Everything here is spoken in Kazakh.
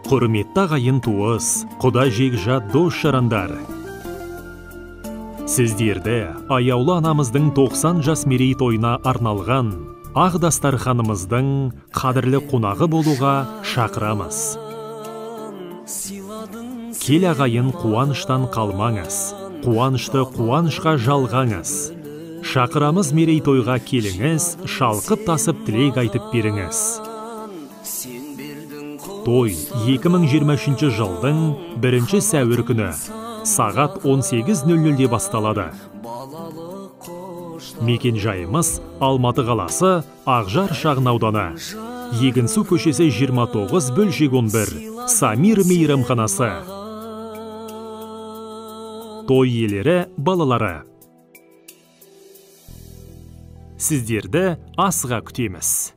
Құрметті ағайын туыс, құда жекжат дос-жарандар. Сіздерді аяулы анамыздың 90 жас мерейтойына арналған ақ дастарханымыздың қадірлі қонағы болуға шақырамыз. Кел ағайын, қуаныштан қалмаңыз, қуанышты қуанышқа жалғаңыз. Шақырамыз мерейтойға келіңіз, шалқып тасып тілек айтып беріңіз. Той 2023 жылдың 1 сәуір күні сағат 18:00-де басталады. Мекен жайымыз Алматы қаласы, Ақжар шағын ауданы. Егінсу көшесі 29/11, Самир мейрамханасы. Той иелері, балалары. Сіздерді асыға күтеміз.